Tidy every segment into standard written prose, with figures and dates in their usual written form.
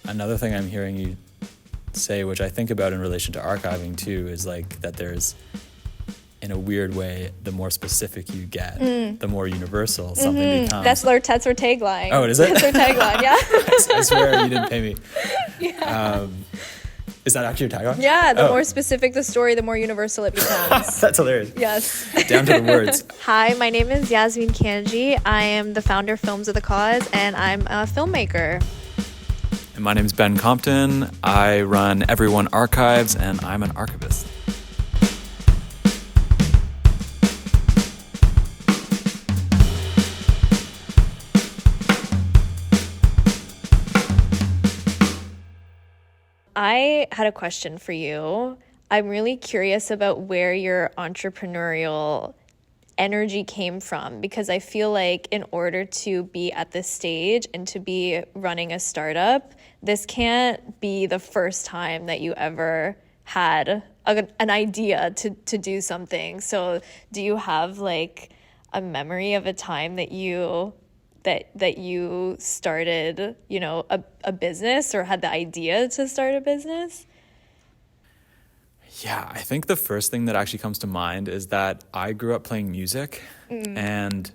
another thing I'm hearing you say, which I think about in relation to archiving too, is like that there's, in a weird way, the more specific you get, the more universal something becomes. That's our tagline. Oh, is it? That's our tagline, yeah. I swear you didn't pay me. Yeah. Is that actually your tagline? Yeah, the more specific the story, the more universal it becomes. That's hilarious. Yes. Down to the words. Hi, my name is Yazmeen Kanji. I am the founder of Films of the Cause, and I'm a filmmaker. And my name is Ben Compton. I run Everyone Archives, and I'm an archivist. I had a question for you. I'm really curious about where your entrepreneurial energy came from, because I feel like in order to be at this stage and to be running a startup, this can't be the first time that you ever had an idea to do something. So do you have like a memory of a time that you started, a business or had the idea to start a business? Yeah, I think the first thing that actually comes to mind is that I grew up playing music, and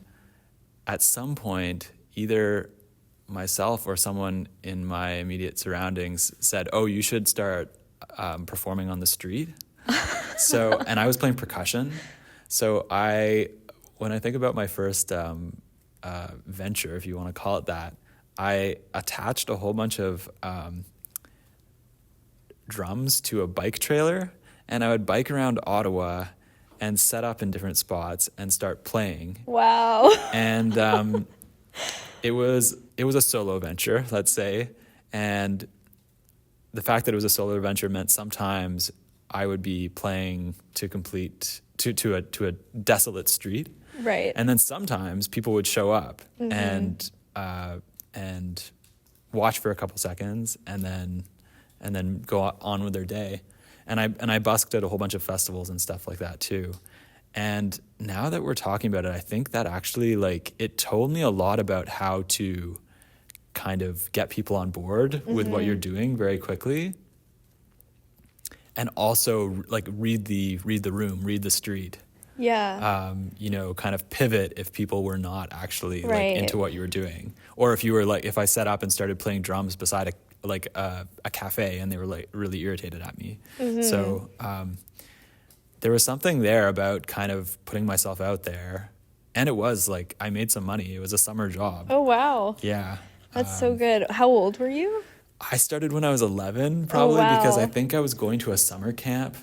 at some point, either myself or someone in my immediate surroundings said, "Oh, you should start performing on the street." And I was playing percussion. So when I think about my first venture, if you want to call it that, I attached a whole bunch of drums to a bike trailer, and I would bike around Ottawa and set up in different spots and start playing. Wow. And it was a solo venture, let's say, and the fact that it was a solo venture meant sometimes I would be playing to a desolate street. Right. And then sometimes people would show up and watch for a couple seconds and then go on with their day. And I busked at a whole bunch of festivals and stuff like that too. And now that we're talking about it, I think that actually it told me a lot about how to kind of get people on board with what you're doing very quickly. And also read the room, read the street. Yeah. Kind of pivot if people were not actually right. into what you were doing, or if you were if I set up and started playing drums beside a cafe and they were really irritated at me. So there was something there about kind of putting myself out there, and it was I made some money. It was a summer job. Oh wow. Yeah. That's so good. How old were you? I started when I was 11, probably. Oh, wow. Because I think I was going to a summer camp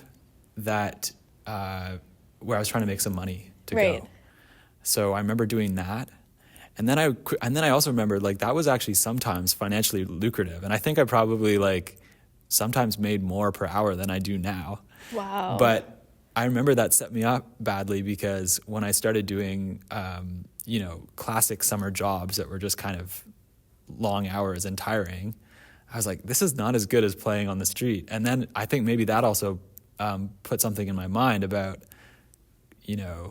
that where I was trying to make some money to right. go. So I remember doing that. And then I also remember that was actually sometimes financially lucrative. And I think I probably sometimes made more per hour than I do now. Wow. But I remember that set me up badly, because when I started doing, classic summer jobs that were just kind of long hours and tiring, I was like, this is not as good as playing on the street. And then I think maybe that also put something in my mind about,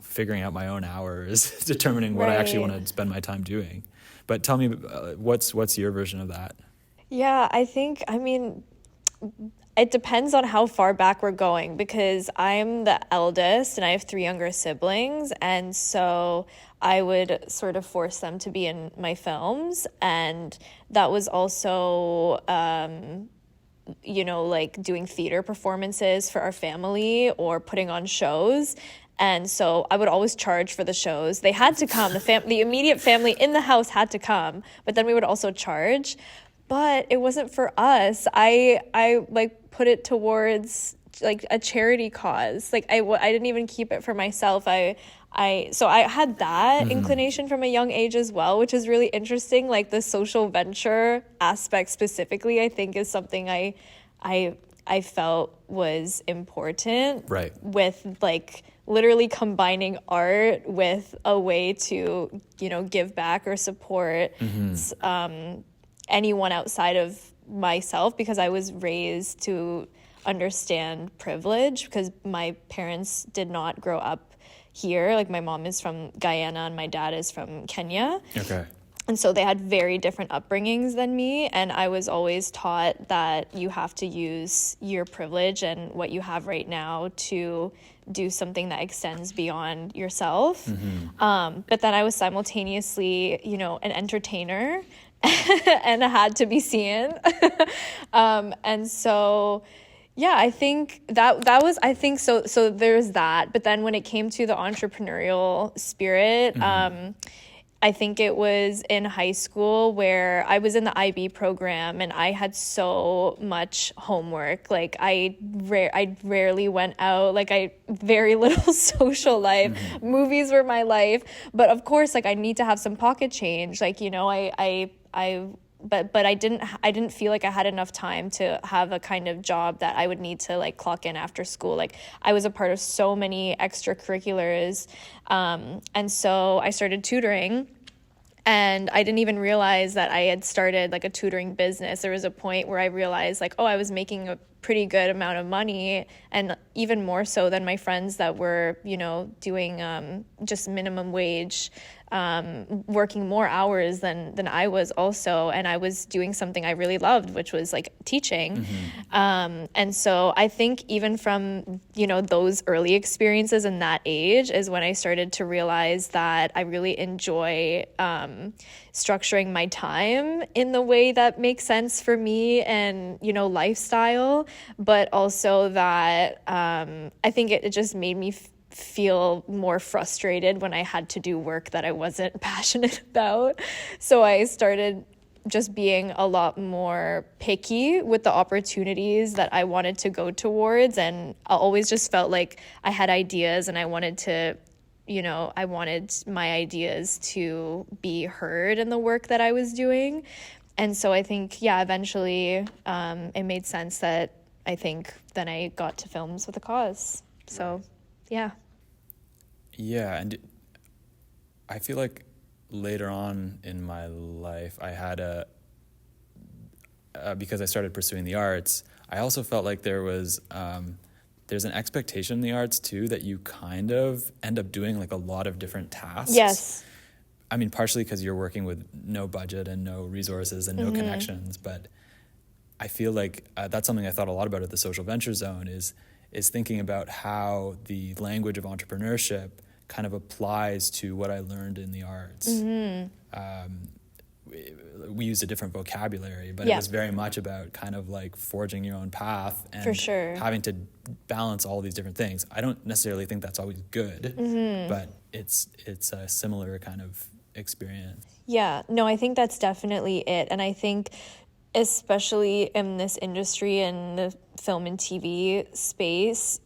figuring out my own hours, determining what I actually want to spend my time doing. But tell me, what's your version of that? Yeah, it depends on how far back we're going, because I'm the eldest and I have 3 younger siblings. And so I would sort of force them to be in my films. And that was also, doing theater performances for our family or putting on shows. And so I would always charge for the shows. They had to come. The immediate family in the house had to come, but then we would also charge. But it wasn't for us. I put it towards a charity cause. I didn't even keep it for myself. So I had that inclination from a young age as well, which is really interesting. The social venture aspect specifically, I think, is something I felt was important. Right. With literally combining art with a way to, give back or support anyone outside of myself, because I was raised to understand privilege, because my parents did not grow up here. My mom is from Guyana and my dad is from Kenya. Okay. And so they had very different upbringings than me. And I was always taught that you have to use your privilege and what you have right now to do something that extends beyond yourself. But then I was simultaneously, an entertainer and had to be seen. And so, yeah, I think that was, so there's that. But then when it came to the entrepreneurial spirit, I think it was in high school where I was in the IB program and I had so much homework. Like I rarely went out, very little social life. Movies were my life. But of course, I need to have some pocket change. But I didn't feel like I had enough time to have a kind of job that I would need to clock in after school. I was a part of so many extracurriculars, and so I started tutoring, and I didn't even realize that I had started a tutoring business. There was a point where I realized I was making a pretty good amount of money, and even more so than my friends that were doing just minimum wage, working more hours than I was also, and I was doing something I really loved, which was teaching. And so I think even from those early experiences in that age is when I started to realize that I really enjoy structuring my time in the way that makes sense for me and lifestyle, but also that I think it just made me feel more frustrated when I had to do work that I wasn't passionate about. So I started just being a lot more picky with the opportunities that I wanted to go towards. And I always just felt like I had ideas and I wanted to, I wanted my ideas to be heard in the work that I was doing. And so I think, eventually it made sense that I think then I got to Films with a Cause. So, yeah. Yeah, and I feel like later on in my life, I had because I started pursuing the arts, I also felt like there's an expectation in the arts too that you kind of end up doing a lot of different tasks. Yes. I mean, partially because you're working with no budget and no resources and no connections, but I feel like that's something I thought a lot about at the Social Venture Zone is thinking about how the language of entrepreneurship kind of applies to what I learned in the arts. We used a different vocabulary, but it was very much about kind of forging your own path and for sure, having to balance all these different things. I don't necessarily think that's always good, but it's a similar kind of experience. Yeah, no, I think that's definitely it. And I think especially in this industry, in the film and TV space,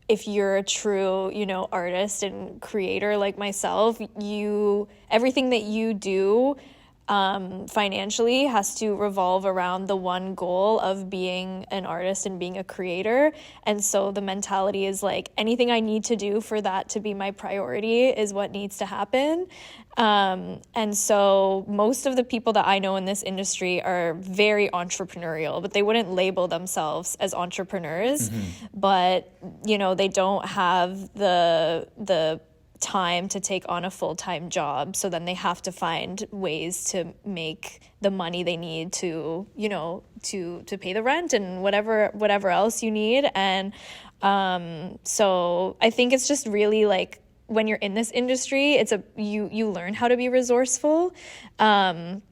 if you're a true, artist and creator like myself, everything that you do financially has to revolve around the one goal of being an artist and being a creator. And so the mentality is anything I need to do for that to be my priority is what needs to happen. And so most of the people that I know in this industry are very entrepreneurial, but they wouldn't label themselves as entrepreneurs. But, they don't have the time to take on a full-time job, so then they have to find ways to make the money they need to to pay the rent and whatever else you need. And so I think it's just really when you're in this industry, you learn how to be resourceful, and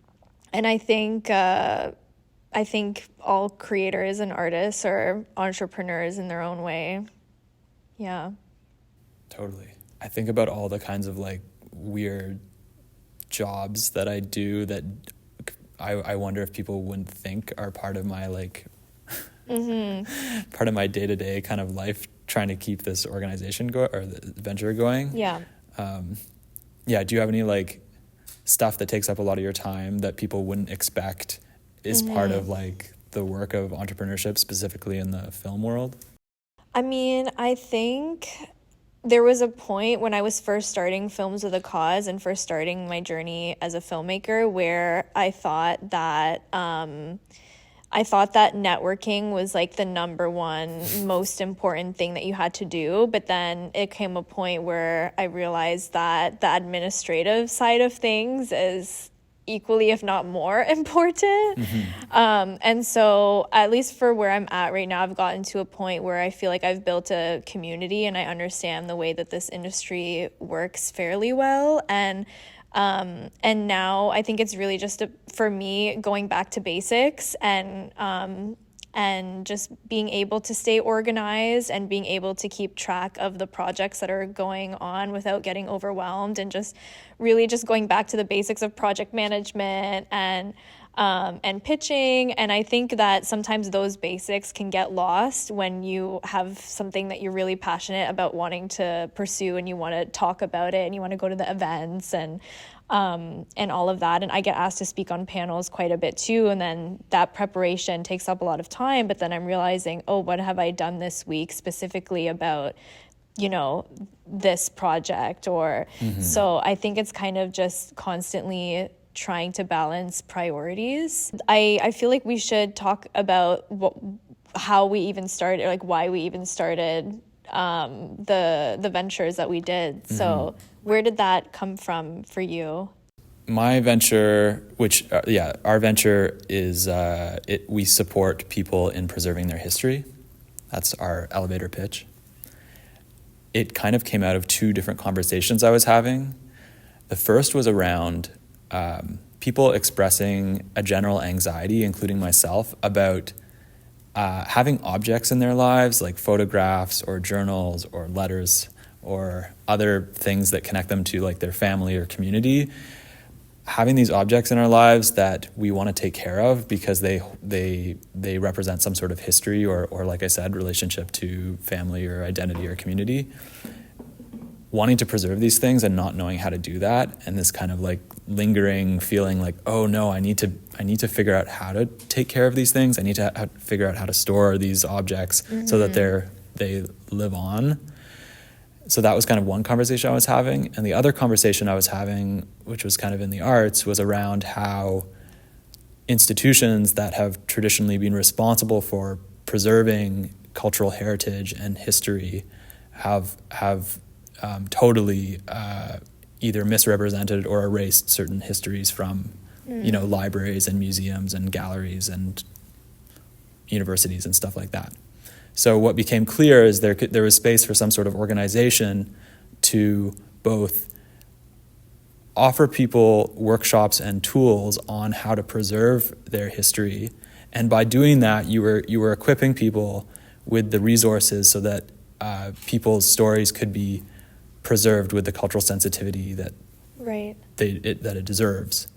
I think all creators and artists are entrepreneurs in their own way. Yeah, totally. I think about all the kinds of weird jobs that I do that I wonder if people wouldn't think are part of my part of my day-to-day kind of life, trying to keep this organization or the venture going. Yeah. Do you have any stuff that takes up a lot of your time that people wouldn't expect is part of the work of entrepreneurship, specifically in the film world? I mean, I think there was a point when I was first starting Films with a Cause and first starting my journey as a filmmaker where I thought that networking was the number one most important thing that you had to do. But then it came a point where I realized that the administrative side of things is equally, if not more important. And so at least for where I'm at right now, I've gotten to a point where I feel like I've built a community and I understand the way that this industry works fairly well. And now I think it's really just for me going back to basics and just being able to stay organized and being able to keep track of the projects that are going on without getting overwhelmed, and just really just going back to the basics of project management and pitching. And I think that sometimes those basics can get lost when you have something that you're really passionate about wanting to pursue, and you want to talk about it, and you want to go to the events and all of that. And I get asked to speak on panels quite a bit too. And then that preparation takes up a lot of time. But then I'm realizing, oh, what have I done this week specifically about, this project? Or so I think it's kind of just constantly trying to balance priorities. I feel like we should talk about how we even started, like why we even started the ventures that we did. So where did that come from for you? My venture, our venture is, we support people in preserving their history. That's our elevator pitch. It kind of came out of two different conversations I was having. The first was around people expressing a general anxiety, including myself, about having objects in their lives, like photographs or journals or letters or other things that connect them to like their family or community, having these objects in our lives that we want to take care of because they represent some sort of history or like I said, relationship to family or identity or community. Wanting to preserve these things and not knowing how to do that, and this kind of like lingering feeling like, oh no, I need to figure out how to take care of these things. I need to figure out how to store these objects so that they live on. So that was kind of one conversation I was having. And the other conversation I was having, which was kind of in the arts, was around how institutions that have traditionally been responsible for preserving cultural heritage and history have totally either misrepresented or erased certain histories from, libraries and museums and galleries and universities and stuff like that. So what became clear is there was space for some sort of organization to both offer people workshops and tools on how to preserve their history, and by doing that, you were equipping people with the resources so that people's stories could be preserved with the cultural sensitivity that it deserves.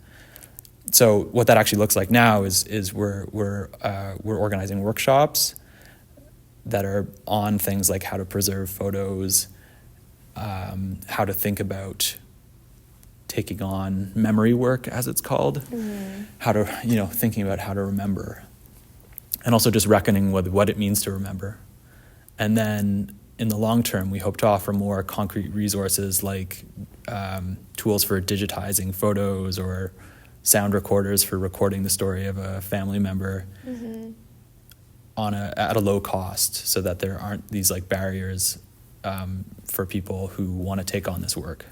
So what that actually looks like now is we're organizing workshops that are on things like how to preserve photos, how to think about taking on memory work, as it's called, how to, thinking about how to remember, and also just reckoning with what it means to remember. And then in the long term, we hope to offer more concrete resources like tools for digitizing photos or sound recorders for recording the story of a family member at a low cost, so that there aren't these like barriers for people who want to take on this work.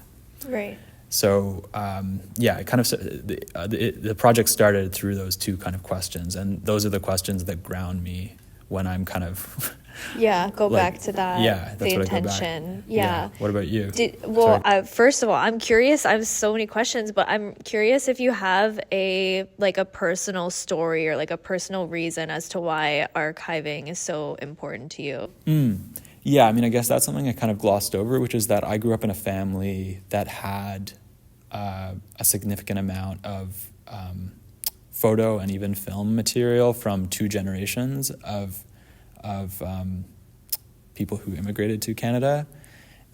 Right. So it kind of the project started through those two kind of questions, and those are the questions that ground me when I'm kind of back to that. That's the what intention. What about you? First of all, I'm curious. I have so many questions, but I'm curious if you have a personal story or like a personal reason as to why archiving is so important to you. Yeah, I mean, I guess that's something I kind of glossed over, which is that I grew up in a family that had a significant amount of photo and even film material from two generations of people who immigrated to Canada.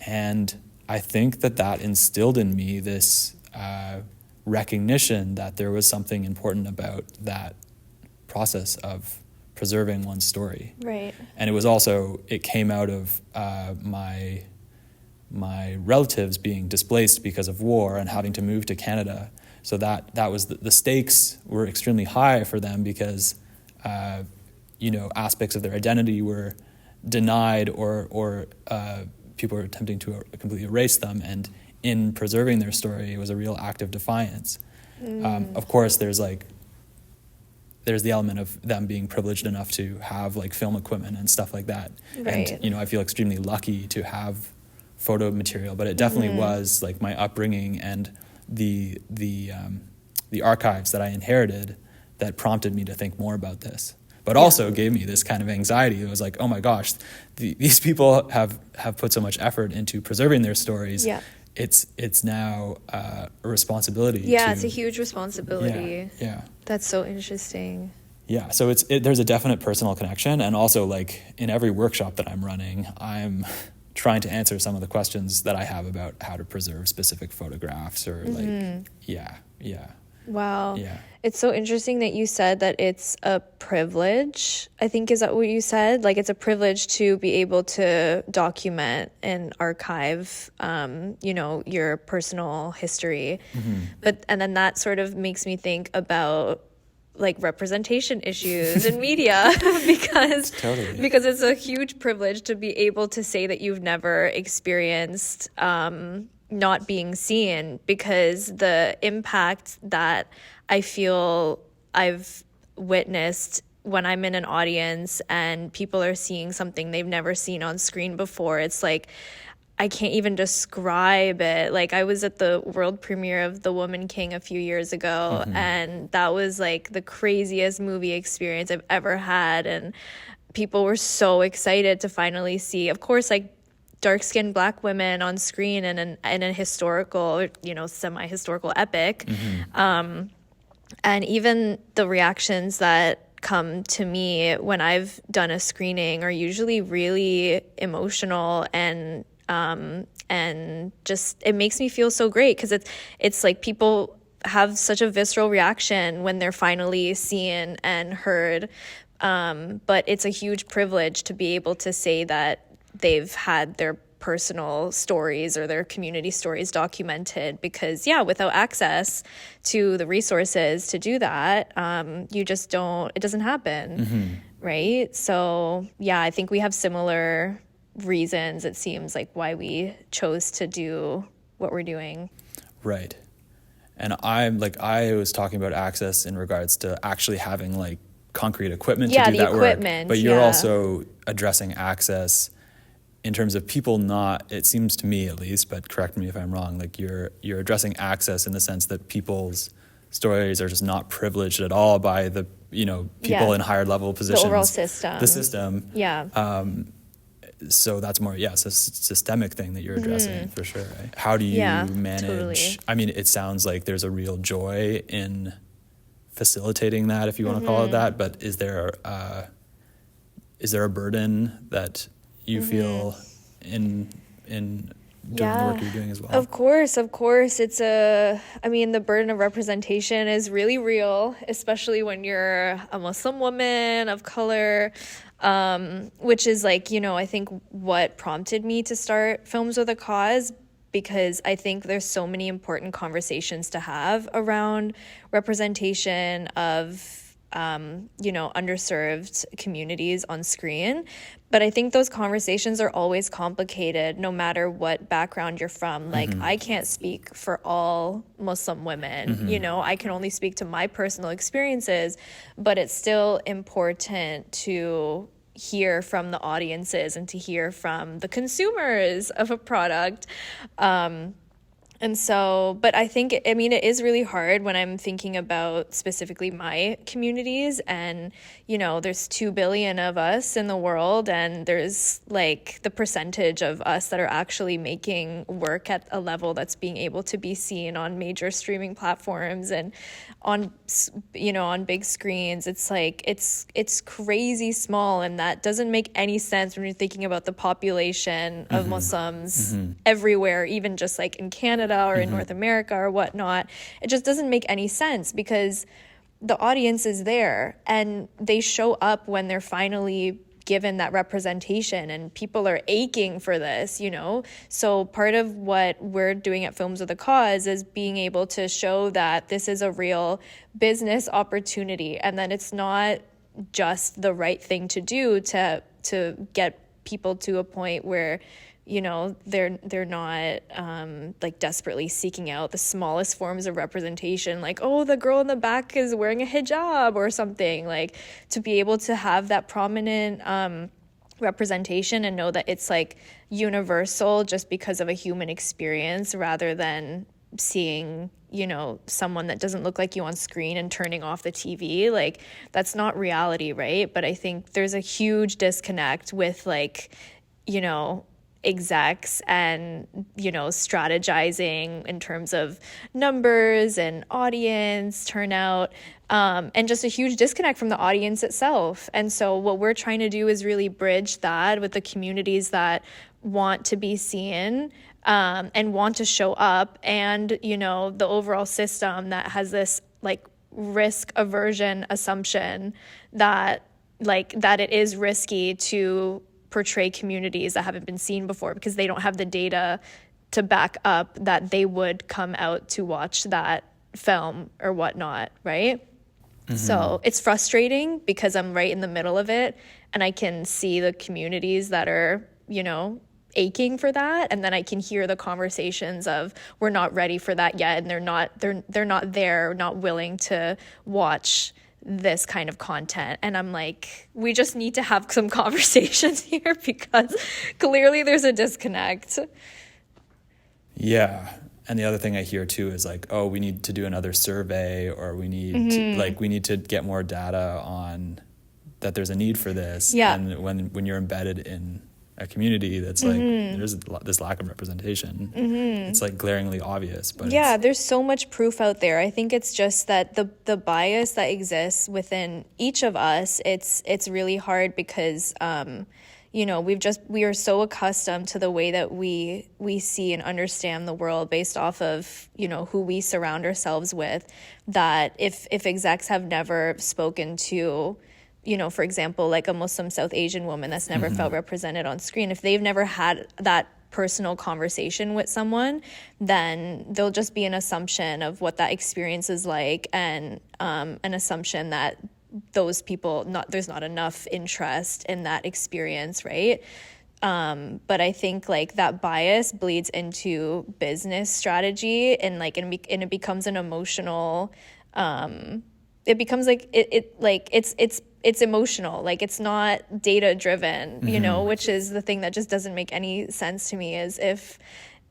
And I think that instilled in me this recognition that there was something important about that process of preserving one's story. Right. And it came out of my relatives being displaced because of war and having to move to Canada. So that was the stakes were extremely high for them because aspects of their identity were denied or people were attempting to completely erase them. And in preserving their story, it was a real act of defiance. Of course, there's the element of them being privileged enough to have like film equipment and stuff like that. Right. And, you know, I feel extremely lucky to have photo material, but it definitely was like my upbringing and the archives that I inherited that prompted me to think more about this, but also gave me this kind of anxiety. It was like, oh my gosh, these people have put so much effort into preserving their stories. Yeah. It's now a responsibility. Yeah, it's a huge responsibility. Yeah. That's so interesting. Yeah, so there's a definite personal connection, and also like in every workshop that I'm running, I'm trying to answer some of the questions that I have about how to preserve specific photographs or like, yeah. Wow. Yeah. It's so interesting that you said that it's a privilege. I think, is that what you said? Like, it's a privilege to be able to document and archive, you know, your personal history. And then that sort of makes me think about like representation issues in media because it's a huge privilege to be able to say that you've never experienced not being seen, because the impact that I feel I've witnessed when I'm in an audience and people are seeing something they've never seen on screen before, it's like I can't even describe it. Like, I was at the world premiere of The Woman King a few years ago, and that was like the craziest movie experience I've ever had, and people were so excited to finally see, of course, like dark-skinned Black women on screen in a historical, you know, semi-historical epic. And even the reactions that come to me when I've done a screening are usually really emotional, and just it makes me feel so great, because it's like people have such a visceral reaction when they're finally seen and heard. But it's a huge privilege to be able to say that they've had their personal stories or their community stories documented, because without access to the resources to do that, it doesn't happen. Right? So I think we have similar reasons, it seems like, why we chose to do what we're doing. Right. And I was talking about access in regards to actually having like concrete equipment to do that work. But you're also addressing access in terms of people not, it seems to me at least, but correct me if I'm wrong, like you're addressing access in the sense that people's stories are just not privileged at all by the, you know, people in higher level positions. The overall system. The system. Yeah. So that's more, it's a systemic thing that you're addressing for sure. Right? How do you manage? Totally. I mean, it sounds like there's a real joy in facilitating that, if you want to call it that. But is there a burden that you feel in doing the work you're doing as well? Of course. The burden of representation is really real, especially when you're a Muslim woman of color, which is like, you know, I think what prompted me to start Films with a Cause, because I think there's so many important conversations to have around representation of underserved communities on screen. But I think those conversations are always complicated no matter what background you're from. Like, I can't speak for all Muslim women, you know, I can only speak to my personal experiences, but it's still important to hear from the audiences and to hear from the consumers of a product. And so, but I think, it is really hard when I'm thinking about specifically my communities, and, you know, there's 2 billion of us in the world, and there's like the percentage of us that are actually making work at a level that's being able to be seen on major streaming platforms and on big screens. It's like, it's crazy small, and that doesn't make any sense when you're thinking about the population of Muslims everywhere, even just like in Canada or in North America or whatnot. It just doesn't make any sense, because the audience is there and they show up when they're finally given that representation, and people are aching for this, you know? So part of what we're doing at Films with a Cause is being able to show that this is a real business opportunity, and that it's not just the right thing to do to get people to a point where they're not like desperately seeking out the smallest forms of representation, like, oh, the girl in the back is wearing a hijab or something. Like, to be able to have that prominent representation and know that it's like universal just because of a human experience, rather than seeing someone that doesn't look like you on screen and turning off the TV. Like, that's not reality, right? But I think there's a huge disconnect with like execs and strategizing in terms of numbers and audience turnout, and just a huge disconnect from the audience itself. And so what we're trying to do is really bridge that with the communities that want to be seen, and want to show up, and the overall system that has this like risk aversion assumption that it is risky to portray communities that haven't been seen before, because they don't have the data to back up that they would come out to watch that film or whatnot, right? Mm-hmm. So it's frustrating because I'm right in the middle of it, and I can see the communities that are, aching for that, and then I can hear the conversations of, we're not ready for that yet, and they're not willing to watch this kind of content. And I'm like, we just need to have some conversations here, because clearly there's a disconnect. Yeah. And the other thing I hear too is like, oh, we need to do another survey, or we need we need to get more data on that there's a need for this. Yeah. And when you're embedded in a community that's like, there's this lack of representation, it's like glaringly obvious. But there's so much proof out there. I think it's just that the bias that exists within each of us, it's really hard because we are so accustomed to the way that we see and understand the world based off of who we surround ourselves with, that if execs have never spoken to, for example, like a Muslim South Asian woman that's never felt represented on screen, if they've never had that personal conversation with someone, then there'll just be an assumption of what that experience is like, and an assumption that those people, there's not enough interest in that experience, right? But I think like that bias bleeds into business strategy, and like and it becomes an emotional. It becomes like it's emotional, like it's not data driven, which is the thing that just doesn't make any sense to me. Is if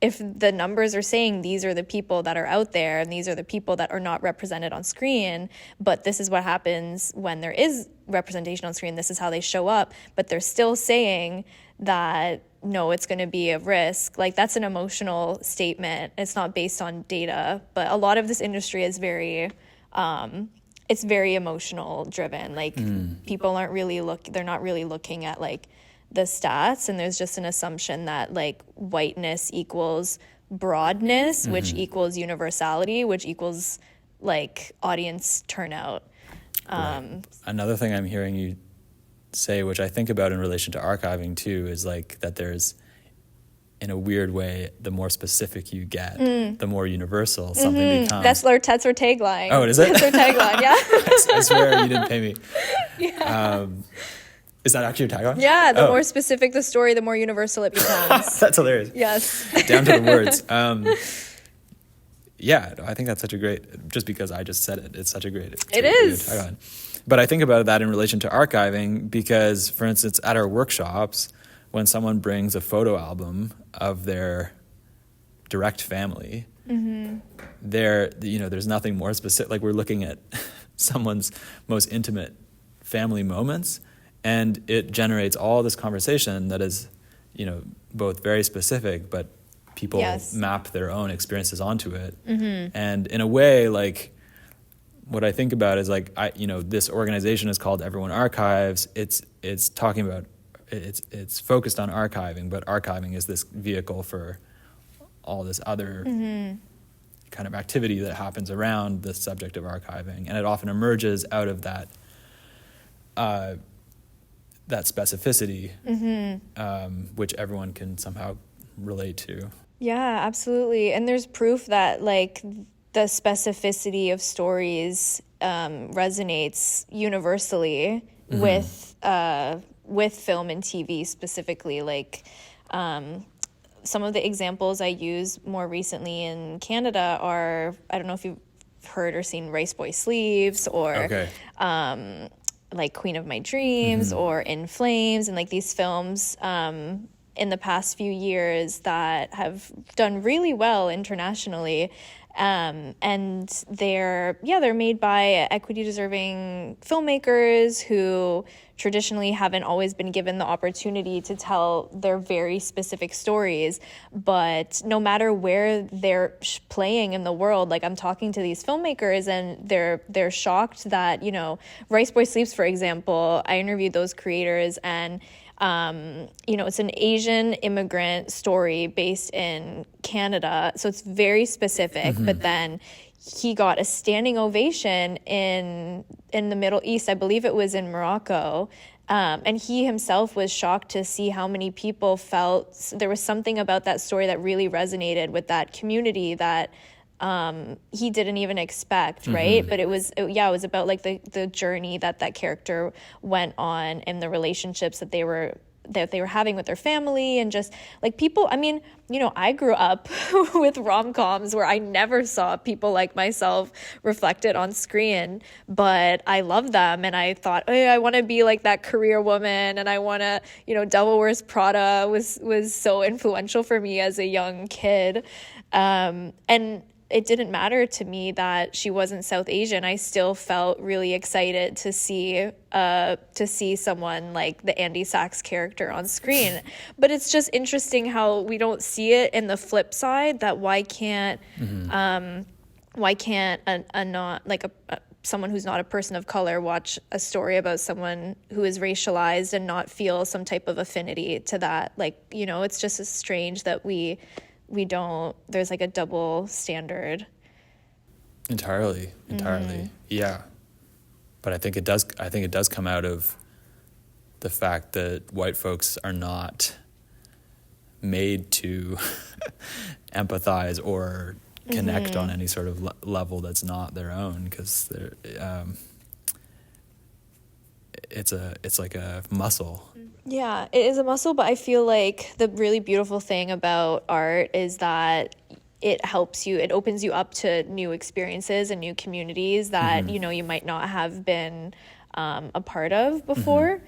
the numbers are saying these are the people that are out there and these are the people that are not represented on screen, but this is what happens when there is representation on screen, this is how they show up, but they're still saying that no, it's going to be a risk, like that's an emotional statement. It's not based on data. But a lot of this industry is very it's very emotional driven. Like people aren't really they're not really looking at like the stats, and there's just an assumption that like whiteness equals broadness, which equals universality, which equals like audience turnout. Right. Another thing I'm hearing you say, which I think about in relation to archiving too, is like that there's, in a weird way, the more specific you get, the more universal something becomes. That's our tagline. Oh, is it? That's our tagline, yeah. I swear you didn't pay me. Yeah. Is that actually your tagline? Yeah, the more specific the story, the more universal it becomes. That's hilarious. Yes. Down to the words. Yeah, I think that's such a great, just because I just said it, it's such a great tagline. But I think about that in relation to archiving because, for instance, at our workshops, when someone brings a photo album of their direct family, there's nothing more specific. Like we're looking at someone's most intimate family moments, and it generates all this conversation that is, both very specific, but people map their own experiences onto it. And in a way, like what I think about is like, this organization is called Everyone Archives. It's talking about, it's focused on archiving, but archiving is this vehicle for all this other kind of activity that happens around the subject of archiving. And it often emerges out of that, that specificity, which everyone can somehow relate to. Yeah, absolutely. And there's proof that like the specificity of stories resonates universally with film and TV specifically. Like some of the examples I use more recently in Canada are, I don't know if you've heard or seen Rice Boy Sleeves, or Okay. like Queen of My Dreams, or In Flames, and like these films in the past few years that have done really well internationally. And they're made by equity deserving filmmakers who traditionally haven't always been given the opportunity to tell their very specific stories. But no matter where they're playing in the world, like I'm talking to these filmmakers and they're shocked that, you know, Rice Boy Sleeps, for example, I interviewed those creators, and you know, it's an Asian immigrant story based in Canada, so it's very specific. But then he got a standing ovation in the Middle East. I believe it was in Morocco. And he himself was shocked to see how many people felt there was something about that story that really resonated with that community that he didn't even expect, right? But it was about like the journey that character went on, and the relationships that they were having with their family, and just like people. I mean, you know, I grew up with rom-coms where I never saw people like myself reflected on screen, but I love them, and I thought, oh, I want to be like that career woman, and I want to, you know, Devil Wears Prada was so influential for me as a young kid, and it didn't matter to me that she wasn't South Asian. I still felt really excited to see someone like the Andy Sachs character on screen. But it's just interesting how we don't see it in the flip side, that why can't a not like a someone who's not a person of color watch a story about someone who is racialized and not feel some type of affinity to that? Like, you know, it's just strange that we don't, there's like a double standard. Entirely. Yeah. But I think it does come out of the fact that white folks are not made to empathize or connect on any sort of level that's not their own, because it's like a muscle. Yeah, it is a muscle, but I feel like the really beautiful thing about art is that it opens you up to new experiences and new communities that, you know, you might not have been a part of before.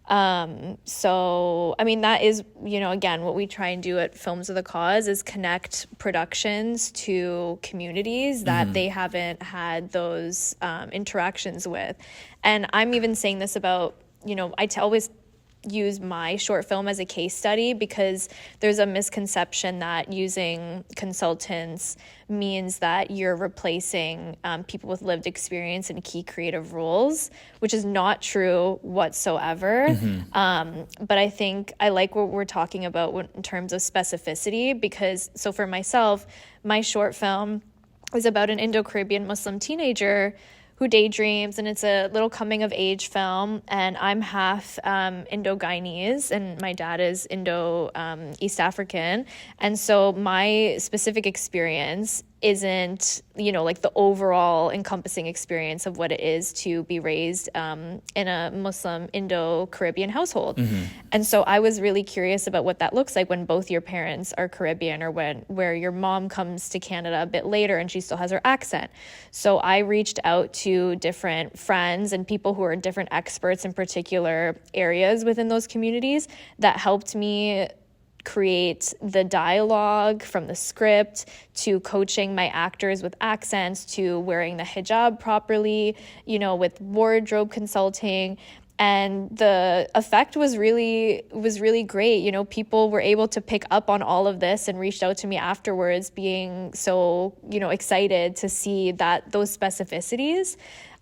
So, I mean, that is, you know, again, what we try and do at Films of the Cause is connect productions to communities that they haven't had those interactions with. And I'm even saying this about, you know, I always use my short film as a case study, because there's a misconception that using consultants means that you're replacing people with lived experience in key creative roles, which is not true whatsoever. But I think I like what we're talking about in terms of specificity, because so for myself, my short film is about an Indo-Caribbean Muslim teenager who daydreams, and it's a little coming of age film, and I'm half Indo-Guyanese and my dad is East African, and so my specific experience isn't, you know, like the overall encompassing experience of what it is to be raised in a Muslim Indo-Caribbean household. And so I was really curious about what that looks like when both your parents are Caribbean, or where your mom comes to Canada a bit later and she still has her accent. So I reached out to different friends and people who are different experts in particular areas within those communities that helped me create the dialogue, from the script to coaching my actors with accents to wearing the hijab properly, you know, with wardrobe consulting. And the effect was really great. You know, people were able to pick up on all of this and reached out to me afterwards, being so, you know, excited to see those specificities.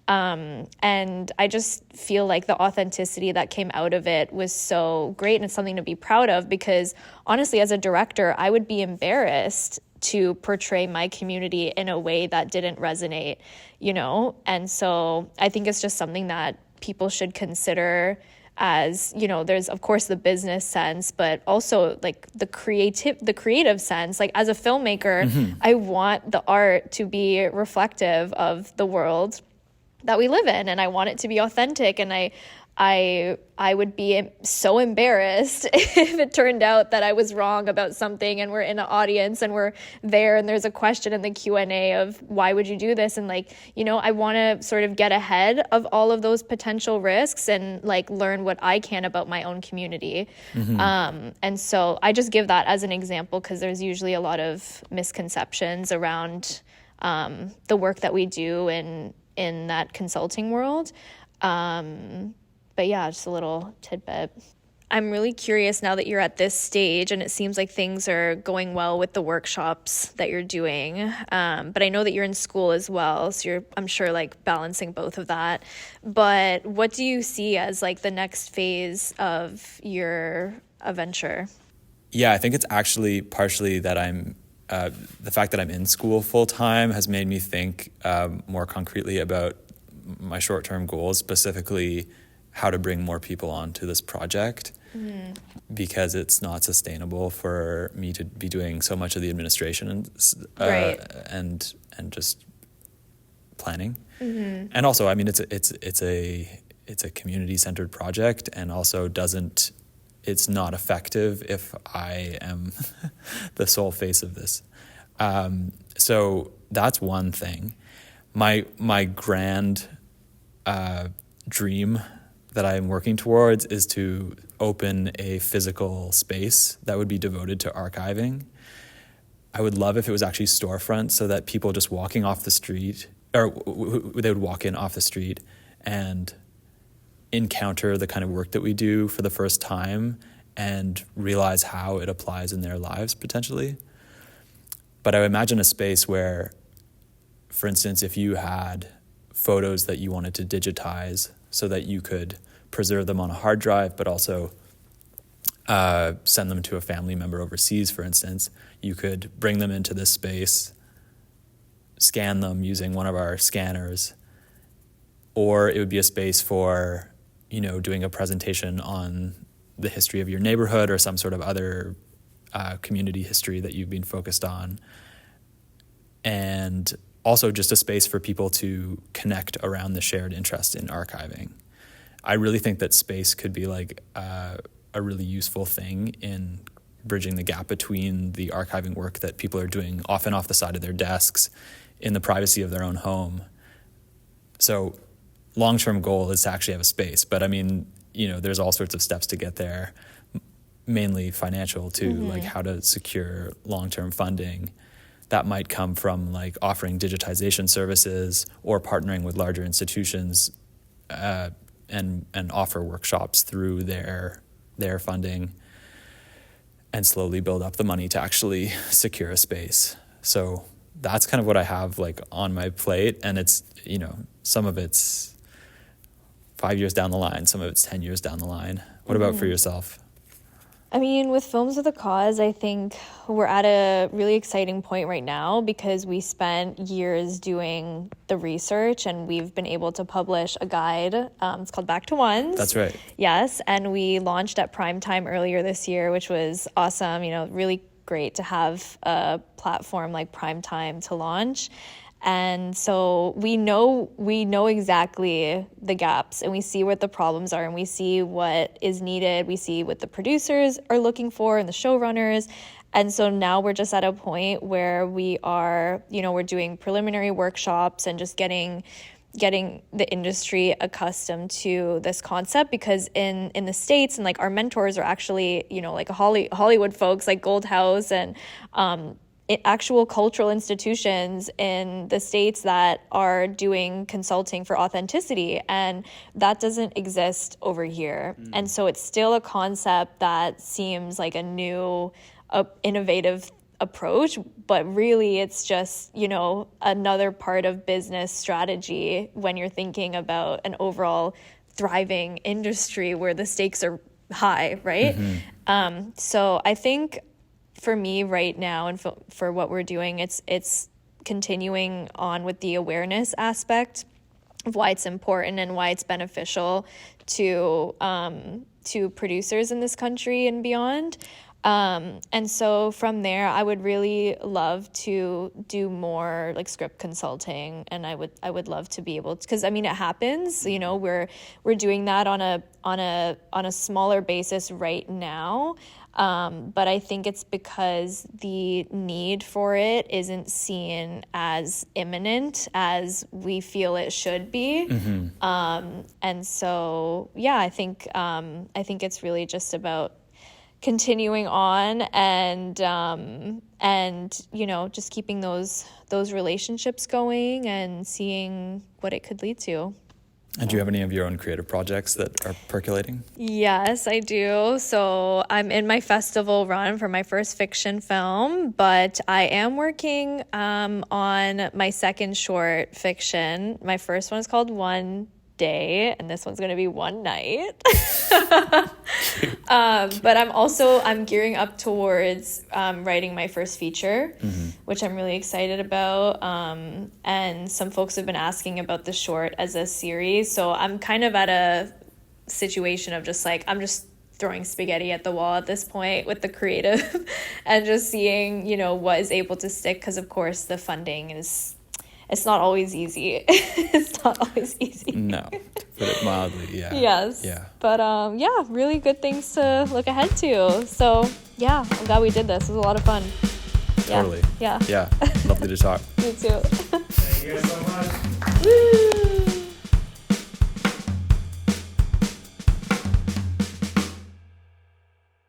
And I just feel like the authenticity that came out of it was so great, and it's something to be proud of, because honestly, as a director, I would be embarrassed to portray my community in a way that didn't resonate, you know? And so I think it's just something that people should consider, as, you know, there's of course the business sense, but also like the creative sense. Like as a filmmaker, I want the art to be reflective of the world that we live in, and I want it to be authentic, and I would be so embarrassed if it turned out that I was wrong about something, and we're in an audience and we're there and there's a question in the Q&A of why would you do this? And like, you know, I want to sort of get ahead of all of those potential risks and like learn what I can about my own community. And so I just give that as an example because there's usually a lot of misconceptions around the work that we do in that consulting world. But yeah, just a little tidbit. I'm really curious now that you're at this stage and it seems like things are going well with the workshops that you're doing. But I know that you're in school as well. So you're, I'm sure, like balancing both of that. But what do you see as like the next phase of your venture? Yeah, I think it's actually partially that the fact that I'm in school full time has made me think more concretely about my short-term goals, specifically how to bring more people onto this project, because it's not sustainable for me to be doing so much of the administration and just planning. And also, I mean, it's a community-centered project, and also it's not effective if I am the sole face of this. So that's one thing. My grand dream that I'm working towards is to open a physical space that would be devoted to archiving. I would love if it was actually storefronts so that people just walking off the street, or they would walk in off the street and encounter the kind of work that we do for the first time and realize how it applies in their lives potentially. But I would imagine a space where, for instance, if you had photos that you wanted to digitize so that you could preserve them on a hard drive, but also send them to a family member overseas, for instance, you could bring them into this space, scan them using one of our scanners, or it would be a space for, you know, doing a presentation on the history of your neighborhood or some sort of other community history that you've been focused on. And also just a space for people to connect around the shared interest in archiving. I really think that space could be like a really useful thing in bridging the gap between the archiving work that people are doing often off the side of their desks in the privacy of their own home. So long-term goal is to actually have a space. But I mean, you know, there's all sorts of steps to get there, mainly financial too, like how to secure long-term funding. That might come from like offering digitization services or partnering with larger institutions and offer workshops through their funding and slowly build up the money to actually secure a space. So that's kind of what I have like on my plate. And it's, you know, some of it's 5 years down the line, some of it's 10 years down the line. What about for yourself? I mean, with Films with a Cause, I think we're at a really exciting point right now because we spent years doing the research and we've been able to publish a guide. It's called Back to Ones. That's right. Yes, and we launched at Primetime earlier this year, which was awesome. You know, really great to have a platform like Primetime to launch. And so we know exactly the gaps and we see what the problems are and we see what is needed. We see what the producers are looking for and the showrunners. And so now we're just at a point where we are, you know, we're doing preliminary workshops and just getting the industry accustomed to this concept, because in the States and like our mentors are actually, you know, like Hollywood folks like Gold House and actual cultural institutions in the States that are doing consulting for authenticity, and that doesn't exist over here. And so it's still a concept that seems like a new, innovative approach, but really it's just, you know, another part of business strategy when you're thinking about an overall thriving industry where the stakes are high, right? So I think for me right now and for what we're doing, it's continuing on with the awareness aspect of why it's important and why it's beneficial to producers in this country and beyond. And so from there, I would really love to do more like script consulting, and I would love to be able to, because I mean it happens, you know, we're doing that on a smaller basis right now. But I think it's because the need for it isn't seen as imminent as we feel it should be. And so, yeah, I think it's really just about continuing on and you know, just keeping those relationships going and seeing what it could lead to. And do you have any of your own creative projects that are percolating? Yes, I do. So I'm in my festival run for my first fiction film, but I am working on my second short fiction. My first one is called One Day, and this one's going to be One Night. But I'm gearing up towards writing my first feature, which I'm really excited about. And some folks have been asking about the short as a series. So I'm kind of at a situation of just like, I'm just throwing spaghetti at the wall at this point with the creative and just seeing, you know, what is able to stick. Because of course the funding it's not always easy. It's not always easy. No, to put it mildly, yeah. Yes. Yeah. But yeah, really good things to look ahead to. So yeah, I'm glad we did this. It was a lot of fun. Totally. Yeah. Yeah. Lovely to talk. You too. Thank you guys so much. Woo!